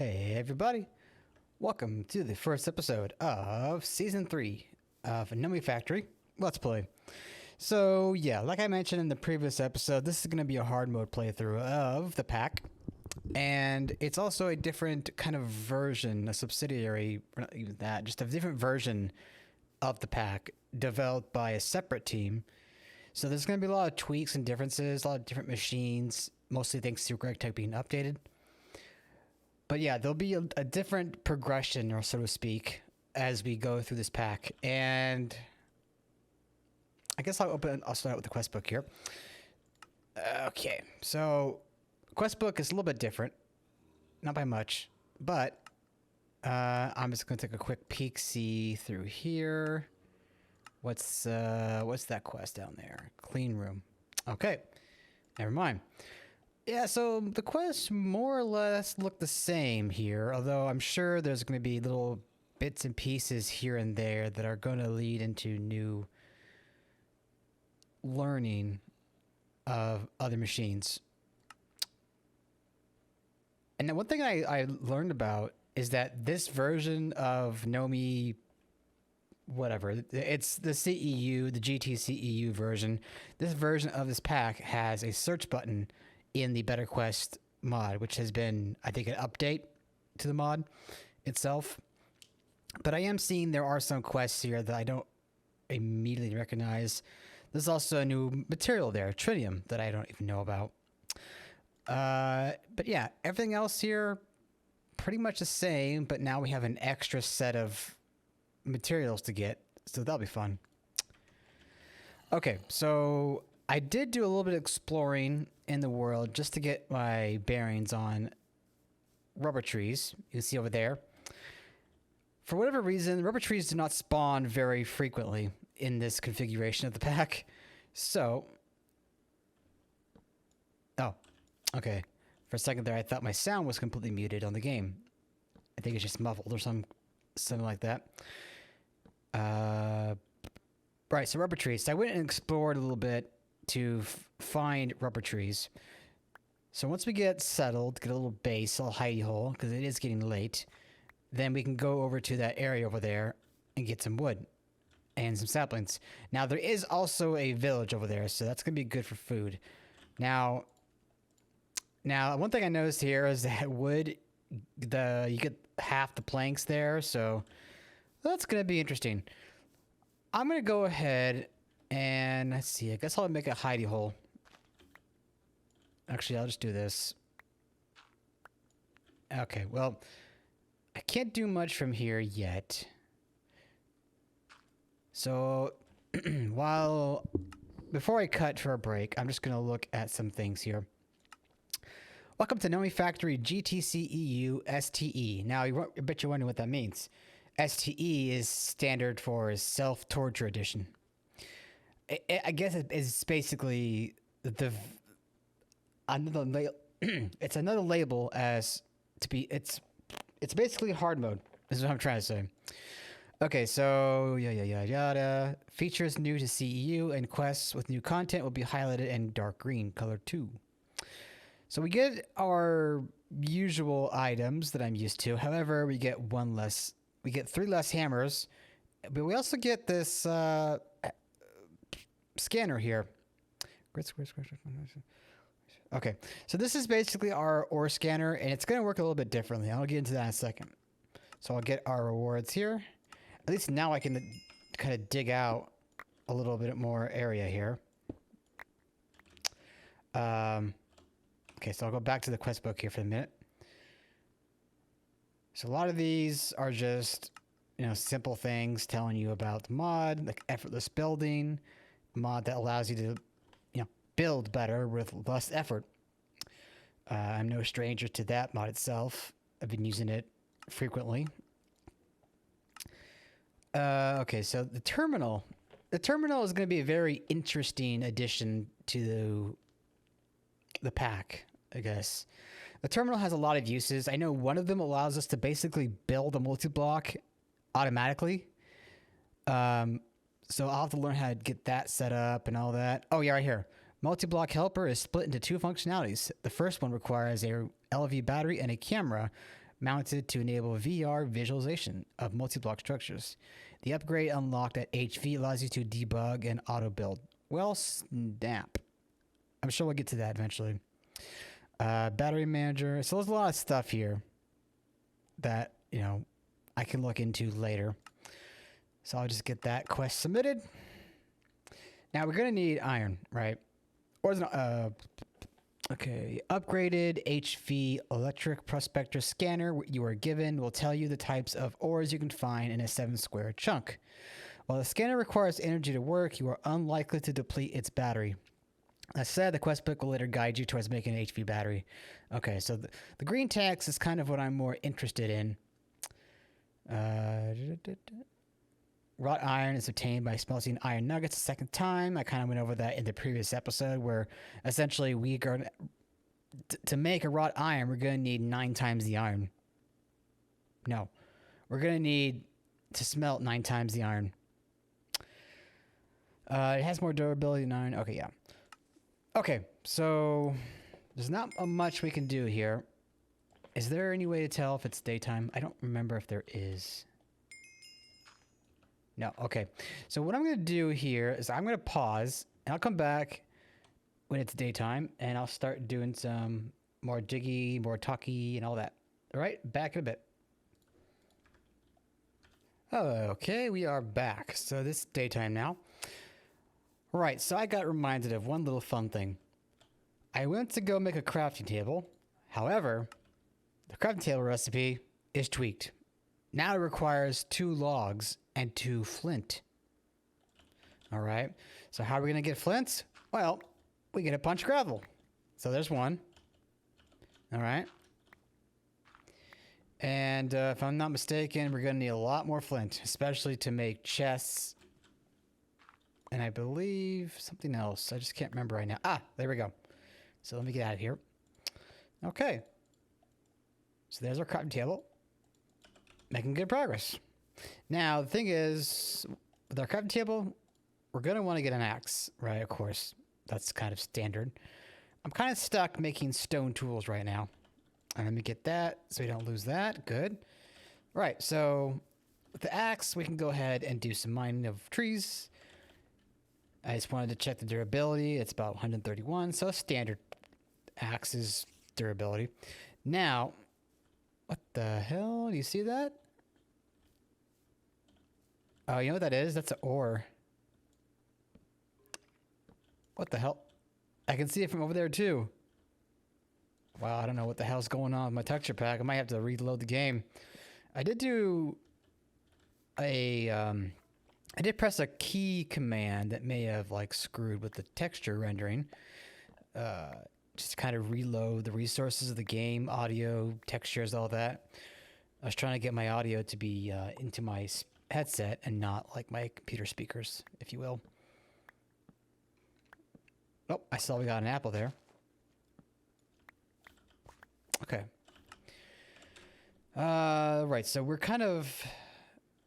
Hey everybody, welcome to the first episode of Season 3 of Nomi Factory Let's Play. So yeah, like I mentioned in the previous episode, this is going to be a hard mode playthrough of the pack. And it's also a different kind of version, a subsidiary, not even that, just a different version of the pack developed by a separate team. So there's going to be a lot of tweaks and differences, a lot of different machines, mostly thanks to Greg Tech being updated. But yeah, there'll be a different progression, or so to speak, as we go through this pack. And I guess I'll start out with the quest book here. Okay, so quest book is a little bit different, not by much, but I'm just gonna take a quick peek, see through here. What's that quest down there? Clean room. Okay, never mind. Yeah, so the quests more or less look the same here, although I'm sure there's going to be little bits and pieces here and there that are going to lead into new learning of other machines. And then one thing I learned about is that this version of Nomi, whatever, it's the CEU, the GTCEU version. This version of this pack has a search button in the Better Quest mod, which has been, I think, an update to the mod itself. But I am seeing there are some quests here that I don't immediately recognize. There's also a new material there, tritium, that I don't even know about. But yeah, everything else here, pretty much the same, but now we have an extra set of materials to get, so that'll be fun. Okay, so I did do a little bit of exploring in the world just to get my bearings on rubber trees. You can see over there. For whatever reason, rubber trees do not spawn very frequently in this configuration of the pack. So, oh, okay. For a second there, I thought my sound was completely muted on the game. I think it's just muffled or something like that. Right, so rubber trees. So I went and explored a little bit to find rubber trees. So once we get settled, get a little base, a little hidey hole, because it is getting late, then we can go over to that area over there and get some wood and some saplings. Now there is also a village over there, so that's gonna be good for food. Now one thing I noticed here is that wood, you get half the planks there, so that's gonna be interesting. I'm gonna go ahead and let's see, I guess I'll make a hidey hole. Actually, I'll just do this. Okay, well, I can't do much from here yet. So, before I cut for a break, I'm just gonna look at some things here. Welcome to Nomi Factory GTCEu STE. Now, I bet you're wondering what that means. STE is standard for Self-Torture Edition. I guess it's basically it's another label as to be, it's basically hard mode, is what I'm trying to say. Okay, so yada. Features new to CEU and quests with new content will be highlighted in dark green color too. So we get our usual items that I'm used to. However, we get 3 less hammers, but we also get this scanner here. Okay, so this is basically our ore scanner, and it's going to work a little bit differently. I'll get into that in a second. So I'll get our rewards here. At least now I can kind of dig out a little bit more area here. Okay, so I'll go back to the quest book here for a minute. So a lot of these are just, simple things telling you about the mod, like effortless building, mod that allows you to, build better with less effort. I'm no stranger to that mod itself. I've been using it frequently. Okay, so the terminal. The terminal is going to be a very interesting addition to the pack, I guess. The terminal has a lot of uses. I know one of them allows us to basically build a multi-block automatically. So I'll have to learn how to get that set up and all that. Oh, yeah, right here. Multi-block helper is split into 2 functionalities. The first one requires a LV battery and a camera, mounted to enable VR visualization of multi-block structures. The upgrade unlocked at HV allows you to debug and auto-build. Well, snap. I'm sure we'll get to that eventually. Battery manager. So there's a lot of stuff here that, you know, I can look into later. So I'll just get that quest submitted. Now we're going to need iron, right? Or is it, okay. Upgraded HV electric prospector scanner you are given will tell you the types of ores you can find in a 7-square chunk. While the scanner requires energy to work, you are unlikely to deplete its battery. That said, the quest book will later guide you towards making an HV battery. Okay, so the green text is kind of what I'm more interested in. Wrought iron is obtained by smelting iron nuggets a second time. I kind of went over that in the previous episode where essentially we are to make a wrought iron, we're going to need 9 times the iron. No, we're going to need to smelt 9 times the iron. It has more durability than iron. Okay, yeah. Okay, so there's not much we can do here. Is there any way to tell if it's daytime? I don't remember if there is. No, okay. So what I'm going to do here is I'm going to pause, and I'll come back when it's daytime, and I'll start doing some more jiggy, more talky, and all that. All right, back in a bit. Okay, we are back. So this is daytime now. Right, so I got reminded of one little fun thing. I went to go make a crafting table. However, the crafting table recipe is tweaked. Now it requires 2 logs and 2 flint. All right, so how are we going to get flint? Well, we get a bunch of gravel. So there's 1. All right. And if I'm not mistaken, we're going to need a lot more flint, especially to make chests. And I believe something else. I just can't remember right now. Ah, there we go. So let me get out of here. Okay. So there's our crafting table. Making good progress. Now, the thing is, with our crafting table, we're going to want to get an axe, right? Of course. That's kind of standard. I'm kind of stuck making stone tools right now. And let me get that so we don't lose that. Good. Right, so with the axe, we can go ahead and do some mining of trees. I just wanted to check the durability. It's about 131, so standard axe's durability. Now, what the hell? Do you see that? Oh, you know what that is? That's an ore. What the hell? I can see it from over there too. Wow, I don't know what the hell's going on with my texture pack. I might have to reload the game. I did do a I did press a key command that may have like screwed with the texture rendering. Just kind of reload the resources of the game, audio, textures, all that. I was trying to get my audio to be into my headset and not like my computer speakers, if you will. Oh, I saw we got an apple there. Okay. Right, so we're kind of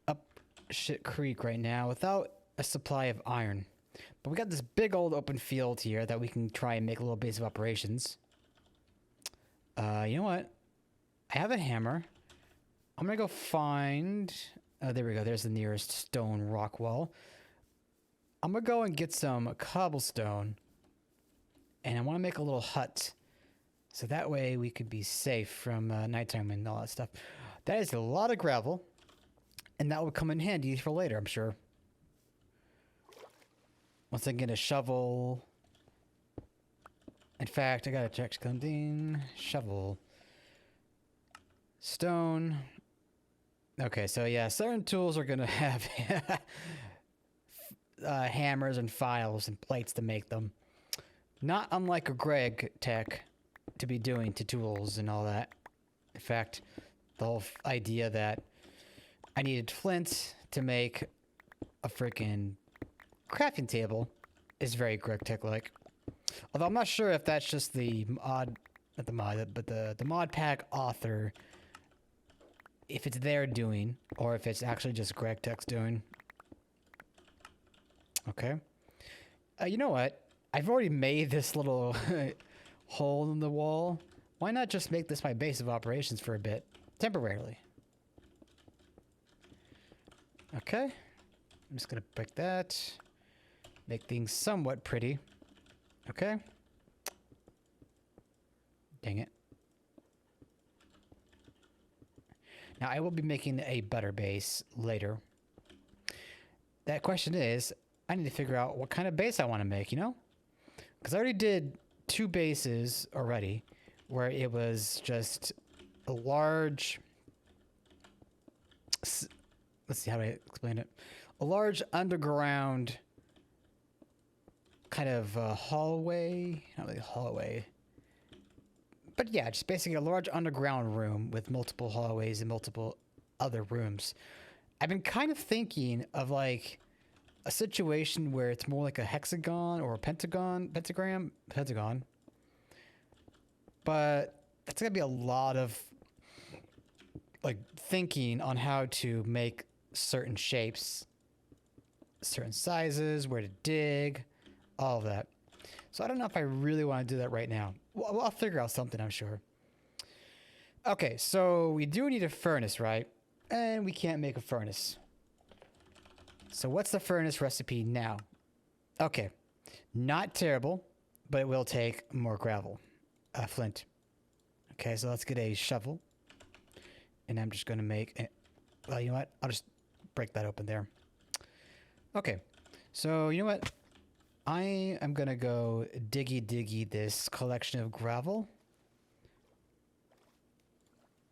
up shit creek right now without a supply of iron. But we got this big old open field here that we can try and make a little base of operations. You know what? I have a hammer. I'm gonna go find... Oh, there we go. There's the nearest stone rock wall. I'm gonna go and get some cobblestone. And I want to make a little hut. So that way we could be safe from nighttime and all that stuff. That is a lot of gravel. And that will come in handy for later, I'm sure. Once I get a shovel. In fact, I gotta check something. Shovel. Stone. Okay, so yeah, certain tools are gonna have hammers and files and plates to make them. Not unlike a Greg tech to be doing to tools and all that. In fact, the whole idea that I needed flint to make a freaking crafting table is very Greg tech-like. Although I'm not sure if that's just the mod, not the mod, but the mod pack author, if it's their doing, or if it's actually just Greg Tech's doing. Okay. You know what? I've already made this little hole in the wall. Why not just make this my base of operations for a bit? temporarily. Okay. I'm just going to break that. Make things somewhat pretty. Okay. Dang it. Now, I will be making a better base later. That question is, I need to figure out what kind of base I want to make, you know? Because I already did 2 bases already, where it was just a large... Let's see, how do I explain it? A large underground kind of hallway. Not really a hallway. But yeah, just basically a large underground room with multiple hallways and multiple other rooms. I've been kind of thinking of like a situation where it's more like a hexagon or a pentagon. But that's gonna be a lot of like thinking on how to make certain shapes, certain sizes, where to dig, all of that. So I don't know if I really want to do that right now. Well, I'll figure out something, I'm sure. Okay, so we do need a furnace, right? And we can't make a furnace. So what's the furnace recipe now? Okay, not terrible, but it will take more gravel. Flint. Okay, so let's get a shovel. And I'm just going to make... well, you know what? I'll just break that open there. Okay, so you know what? I am going to go diggy this collection of gravel.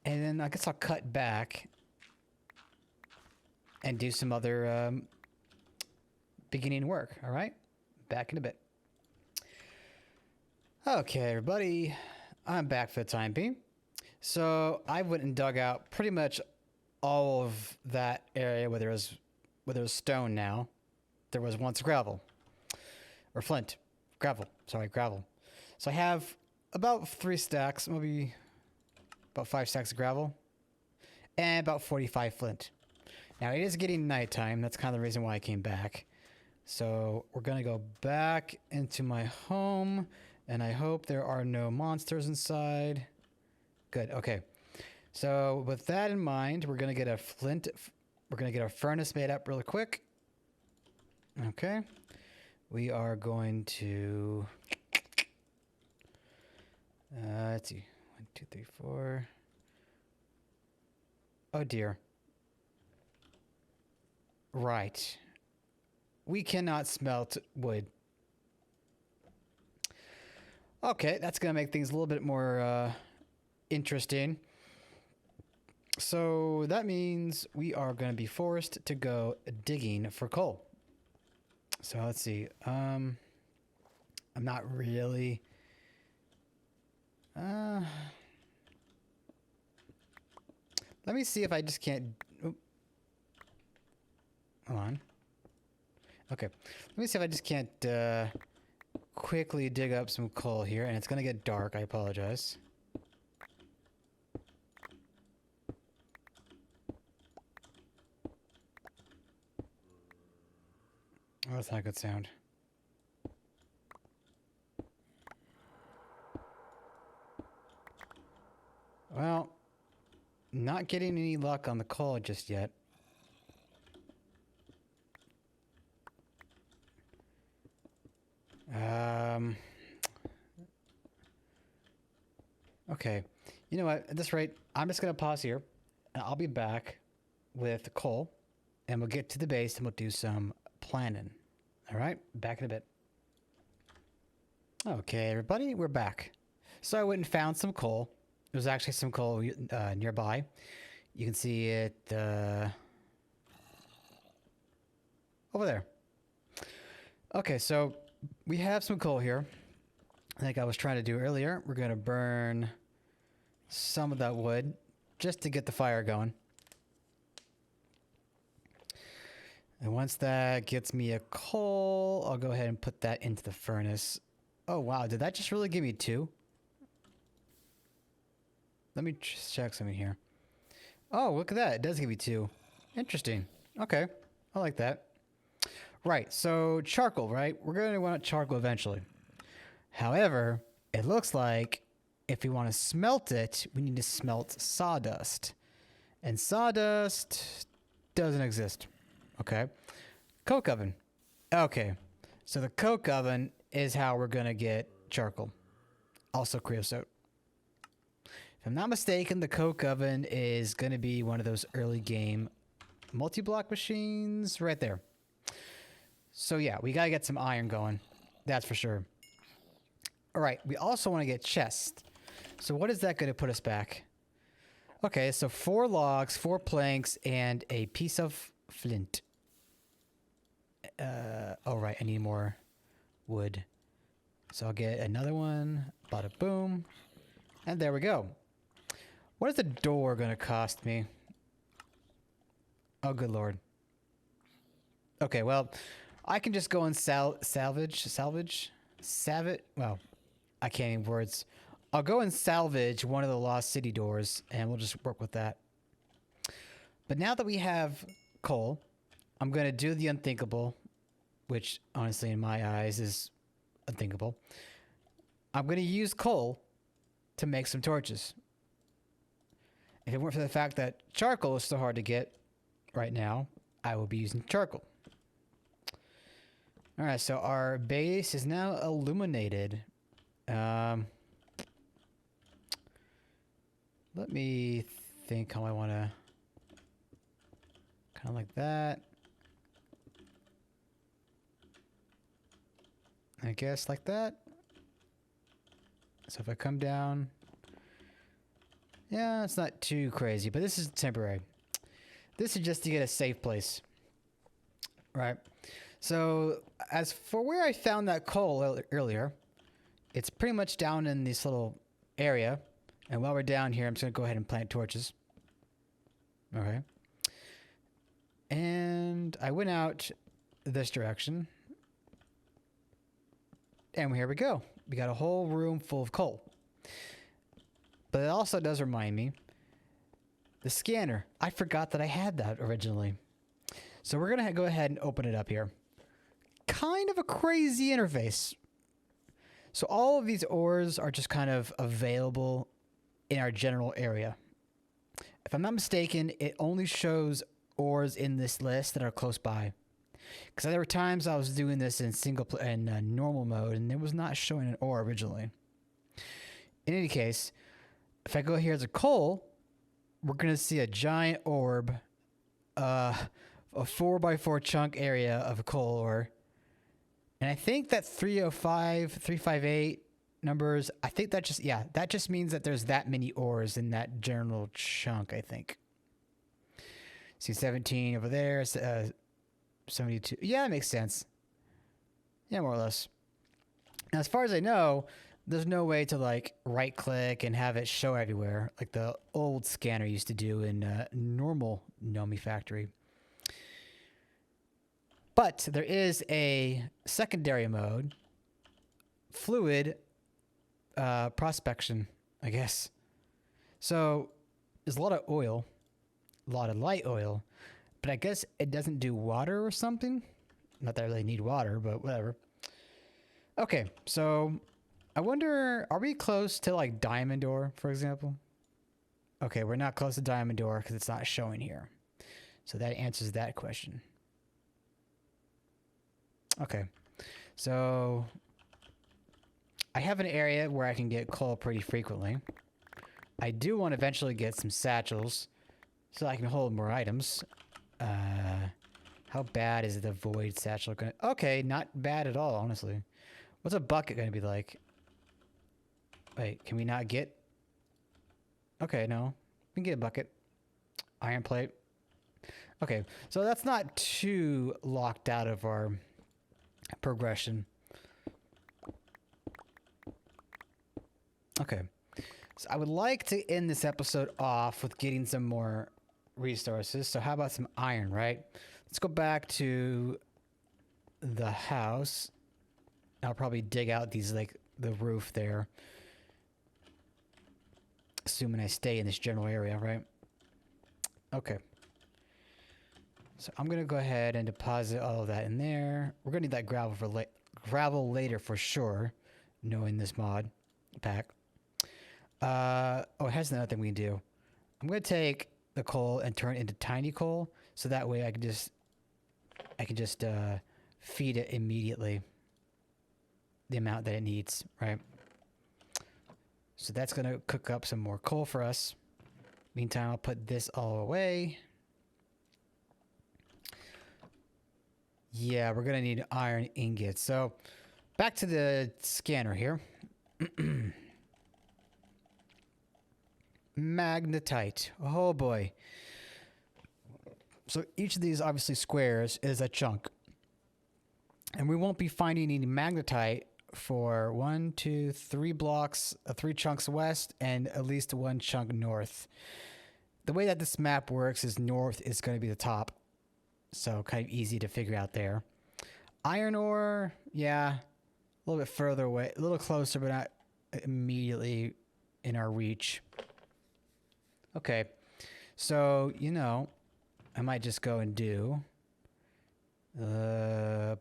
And then I guess I'll cut back and do some other beginning work, all right? Back in a bit. Okay, everybody. I'm back for the time being. So I went and dug out pretty much all of that area where there was stone now. There was once gravel. Or flint. Gravel. Sorry, gravel. So I have about 3 stacks, maybe about 5 stacks of gravel. And about 45 flint. Now it is getting nighttime. That's kind of the reason why I came back. So we're going to go back into my home. And I hope there are no monsters inside. Good. Okay. So with that in mind, we're going to get a flint. We're going to get a furnace made up really quick. Okay. We are going to... let's see. 1, 2, 3, 4. Oh dear. Right. We cannot smelt wood. Okay, that's going to make things a little bit more interesting. So that means we are going to be forced to go digging for coal. So let's see. I'm not really... let me see if I just can't... Oop. Hold on. Okay. Let me see if I just can't quickly dig up some coal here. And it's going to get dark. I apologize. Oh, that's not a good sound. Well, not getting any luck on the coal just yet. Okay. You know what? At this rate, I'm just going to pause here. And I'll be back with the coal. And we'll get to the base and we'll do some planning. All right? Back in a bit. Okay, everybody. We're back. So I went and found some coal. There's actually some coal nearby. You can see it over there. Okay, so we have some coal here. Like I was trying to do earlier, we're going to burn some of that wood just to get the fire going. And once that gets me a coal, I'll go ahead and put that into the furnace. Oh, wow. Did that just really give me 2? Let me just check something here. Oh, look at that. It does give me 2. Interesting. Okay. I like that. Right. So charcoal, right? We're going to want charcoal eventually. However, it looks like if we want to smelt it, we need to smelt sawdust. And sawdust doesn't exist. Okay. Coke oven. Okay. So the coke oven is how we're going to get charcoal. Also creosote. If I'm not mistaken, the coke oven is going to be one of those early game multi-block machines right there. So yeah, we got to get some iron going. That's for sure. All right. We also want to get chests. So what is that going to put us back? Okay, so 4 logs, 4 planks, and a piece of flint. Oh, right, I need more wood. So I'll get another one. Bada boom. And there we go. What is the door going to cost me? Oh, good lord. Okay, well, I can just go and salvage. Well, I can't even words. I'll go and salvage one of the Lost City doors, and we'll just work with that. But now that we have coal, I'm going to do the unthinkable, which honestly in my eyes is unthinkable. I'm going to use coal to make some torches. If it weren't for the fact that charcoal is so hard to get right now, I will be using charcoal. All right, so our base is now illuminated. Let me think how I want to... Kind of like that. I guess like that. So if I come down... Yeah, it's not too crazy, but this is temporary. This is just to get a safe place. Right. So as for where I found that coal earlier, it's pretty much down in this little area. And while we're down here, I'm just going to go ahead and plant torches. Okay. And I went out this direction. And here we go. We got a whole room full of coal. But it also does remind me, the scanner. I forgot that I had that originally. So we're going to go ahead and open it up here. Kind of a crazy interface. So all of these ores are just kind of available in our general area. If I'm not mistaken, it only shows ores in this list that are close by. Because there were times I was doing this in normal mode, and it was not showing an ore originally. In any case, if I go here as a coal, we're going to see a giant orb, a 4x4 chunk area of a coal ore. And I think that 305, 358 numbers, I think that just means that there's that many ores in that general chunk, I think. See 17 over there, 72. Yeah, that makes sense. Yeah, more or less. Now, as far as I know, there's no way to like right click and have it show everywhere like the old scanner used to do in normal Nomi factory. But there is a secondary mode, fluid prospection, I guess. So there's a lot of oil, a lot of light oil, but I guess it doesn't do water or something. Not that I really need water, but whatever. Okay, so I wonder, are we close to like diamond ore, for example? Okay, we're not close to diamond ore because it's not showing here. So that answers that question. Okay, so I have an area where I can get coal pretty frequently. I do want to eventually get some satchels so I can hold more items. How bad is the void satchel going to... Okay, not bad at all, honestly. What's a bucket going to be like? Wait, can we not get... Okay, no. We can get a bucket. Iron plate. Okay, so that's not too locked out of our progression. Okay. So I would like to end this episode off with getting some more resources. So how about some iron, right? Let's go back to the house. I'll probably dig out these, like, the roof there. Assuming I stay in this general area, right? Okay. So I'm going to go ahead and deposit all of that in there. We're going to need that gravel for gravel later for sure, knowing this mod pack. Oh, here's another thing we can do. I'm gonna take the coal and turn it into tiny coal, so that way I can just feed it immediately the amount that it needs, right? So that's gonna cook up some more coal for us. Meantime, I'll put this all away. Yeah, we're gonna need iron ingots. So back to the scanner here. Magnetite. Oh boy. So each of these obviously squares is a chunk. And we won't be finding any magnetite for 1, 2, 3 blocks, 3 chunks west, and at least 1 chunk north. The way that this map works is north is going to be the top. So kind of easy to figure out there. Iron ore, yeah, a little bit further away, a little closer, but not immediately in our reach. Okay, so, you know, I might just go and do... Well,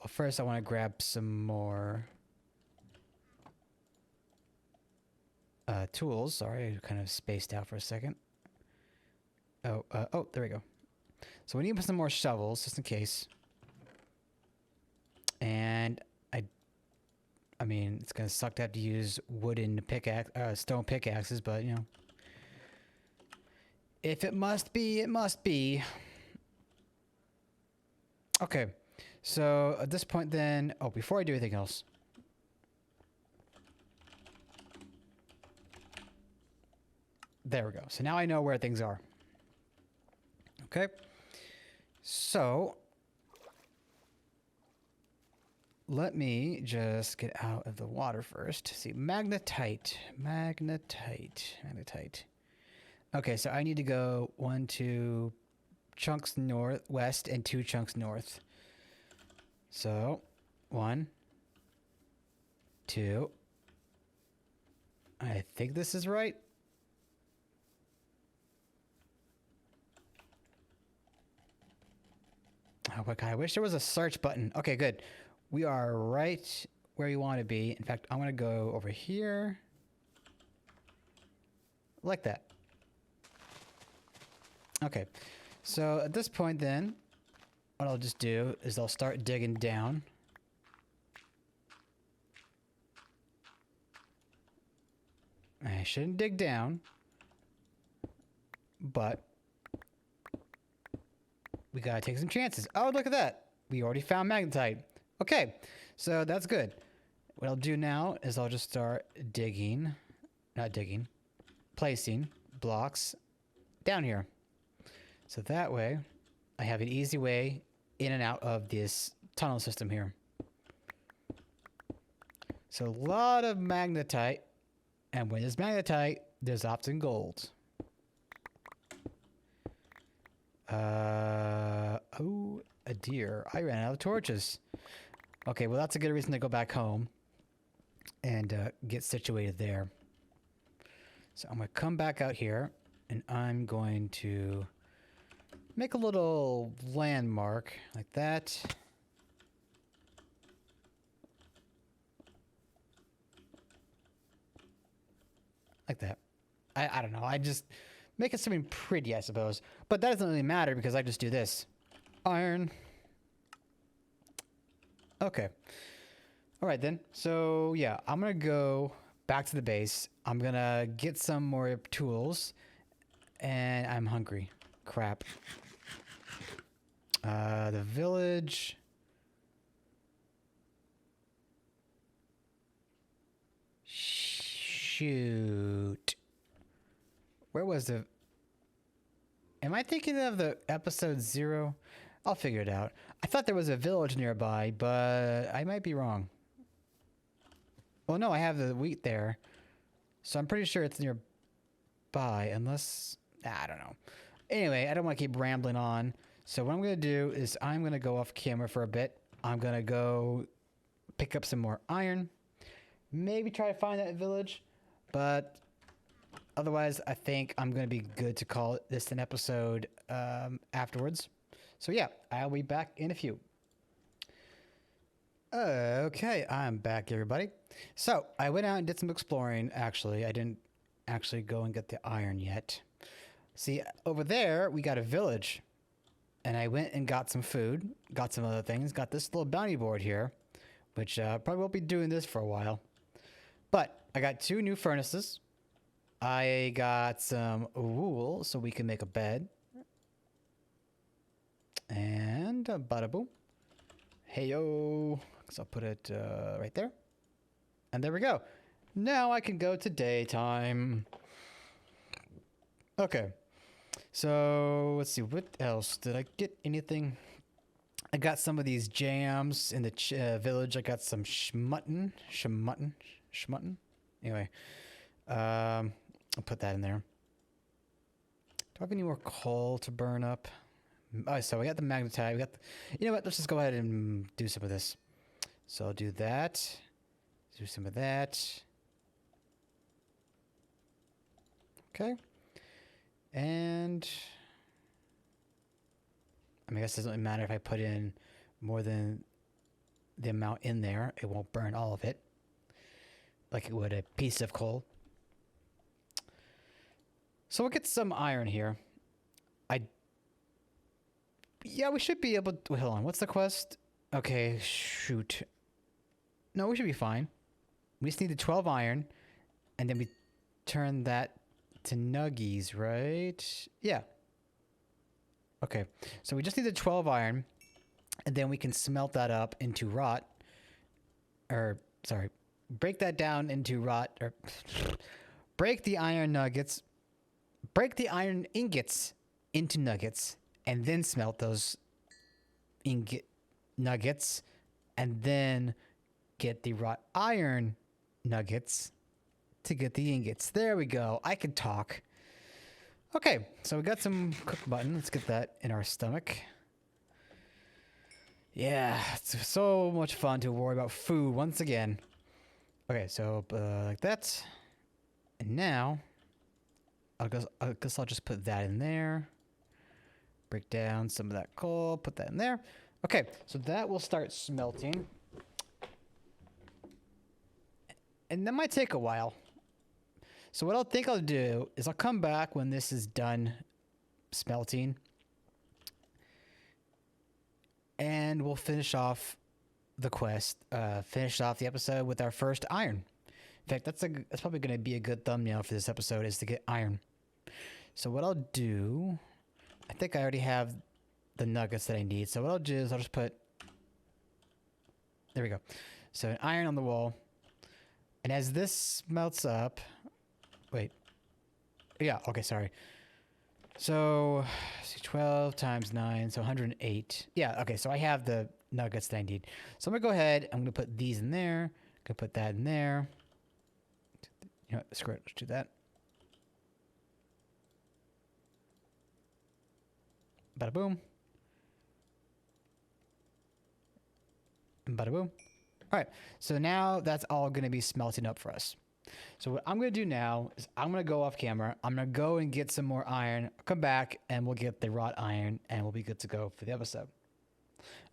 first I want to grab some more tools. Sorry, I kind of spaced out for a second. Oh, there we go. So we need some more shovels, just in case. And I mean, it's gonna suck to have to use wooden stone pickaxes, but you know, if it must be, it must be. Okay, so at this point then, oh, before I do anything else. There we go. So now I know where things are. Okay. So let me just get out of the water first. See, magnetite. Okay, so I need to go 1, 2 chunks west and 2 chunks north. So 1, 2. I think this is right. Oh my god, I wish there was a search button. Okay, good. We are right where you want to be. In fact, I'm going to go over here. Like that. Okay. So at this point then, what I'll just do is I'll start digging down. I shouldn't dig down, but we gotta take some chances. Oh, look at that. We already found magnetite. Okay, so that's good. What I'll do now is I'll just start placing blocks down here. So that way, I have an easy way in and out of this tunnel system here. So a lot of magnetite, and when there's magnetite, there's often gold. Oh, a deer. I ran out of torches. Okay, well that's a good reason to go back home and get situated there. So I'm going to come back out here, and I'm going to make a little landmark like that. Like that. I don't know. I just make it something pretty, I suppose. But that doesn't really matter because I just do this. Iron. Okay. All right then. So yeah, I'm going to go back to the base. I'm going to get some more tools. And I'm hungry. Crap. The village. Shoot. Where was the... Am I thinking of the episode 0? I'll figure it out. I thought there was a village nearby, but I might be wrong. Well, no, I have the wheat there. So I'm pretty sure it's nearby, unless... I don't know. Anyway, I don't want to keep rambling on. So what I'm going to do is I'm going to go off camera for a bit. I'm going to go pick up some more iron. Maybe try to find that village. But otherwise, I think I'm going to be good to call this an episode afterwards. So yeah, I'll be back in a few. Okay, I'm back, everybody. So I went out and did some exploring. Actually, I didn't actually go and get the iron yet. See, over there we got a village, and I went and got some food, got some other things, got this little bounty board here, which probably won't be doing this for a while. But I got 2 new furnaces. I got some wool so we can make a bed. And bada boom. Hey yo. So I'll put it right there. And there we go. Now I can go to daytime. Okay. So let's see. What else? Did I get anything? I got some of these jams in the village. I got some schmutton. Anyway. I'll put that in there. Do I have any more coal to burn up? Oh, so we got the magnetite. We got, you know what? Let's just go ahead and do some of this. So I'll do that. Do some of that. Okay. And I mean, I guess it doesn't really matter if I put in more than the amount in there. It won't burn all of it, like it would a piece of coal. So we'll get some iron here. Yeah, we should be able to... Wait, hold on. What's the quest? Okay, shoot. No, we should be fine. We just need the 12 iron, and then we turn that to nuggies, right? Yeah. Okay, so we just need the 12 iron, and then we can smelt that up into rot. Or, sorry, break that down into rot, or break the iron nuggets, break the iron ingots into nuggets, and then smelt those nuggets, and then get the wrought iron nuggets to get the ingots. There we go. I can talk. Okay, so we got some cook button. Let's get that in our stomach. Yeah, it's so much fun to worry about food once again. Okay, so like that. And now, I guess I'll just put that in there. Break down some of that coal, put that in there. Okay, so that will start smelting. And that might take a while. So what I'll do is I'll come back when this is done smelting. And we'll finish off the quest, finish off the episode with our first iron. In fact, that's probably going to be a good thumbnail for this episode, is to get iron. So what I'll do... I think I already have the nuggets that I need. So what I'll do is I'll just put... There we go. So an iron on the wall. And as this melts up... Wait. Yeah, okay, sorry. So 12 times 9, so 108. Yeah, okay, so I have the nuggets that I need. So I'm going to go ahead. I'm going to put these in there. I'm going to put that in there. You know what? Screw it. Let's do that. Bada boom. And bada boom. All right, so now that's all going to be smelting up for us. So what I'm going to do now is I'm going to go off camera. I'm going to go and get some more iron. I'll come back and we'll get the wrought iron and we'll be good to go for the episode.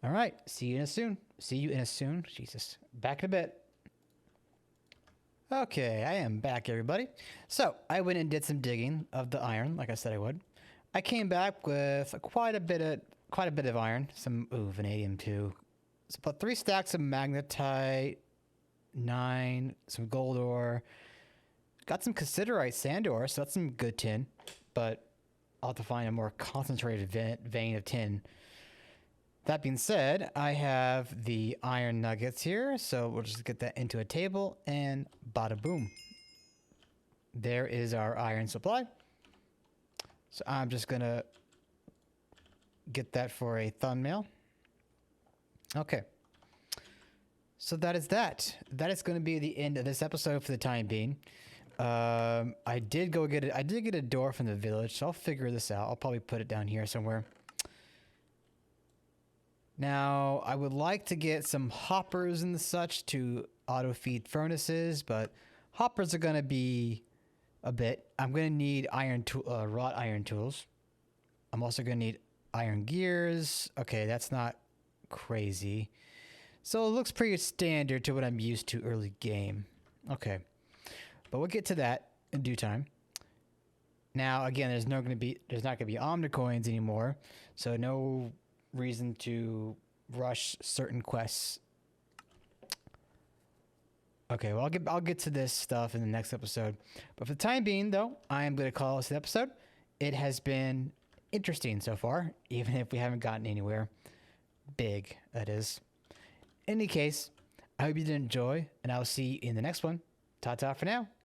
All right, see you in a soon. See you in a soon. Jesus, back in a bit. Okay, I am back, everybody. So I went and did some digging of the iron, like I said I would. I came back with quite a bit of iron, some vanadium too. So about 3 stacks of magnetite, 9, some gold ore, got some cassiterite sand ore, so that's some good tin. But I'll have to find a more concentrated vein of tin. That being said, I have the iron nuggets here, so we'll just get that into a table and bada boom. There is our iron supply. So I'm just going to get that for a thumbnail. Okay. So that is that. That is going to be the end of this episode for the time being. I did get a door from the village, so I'll figure this out. I'll probably put it down here somewhere. Now, I would like to get some hoppers and such to auto-feed furnaces, but hoppers are going to be a bit. I'm going to need wrought iron tools. I'm also going to need iron gears. Okay, that's not crazy. So it looks pretty standard to what I'm used to early game. Okay. But we'll get to that in due time. Now, again, there's not going to be Omnicoins anymore, so no reason to rush certain quests. Okay, well, I'll get to this stuff in the next episode. But for the time being, though, I am going to call this an episode. It has been interesting so far, even if we haven't gotten anywhere big, that is. In any case, I hope you did enjoy, and I'll see you in the next one. Ta-ta for now.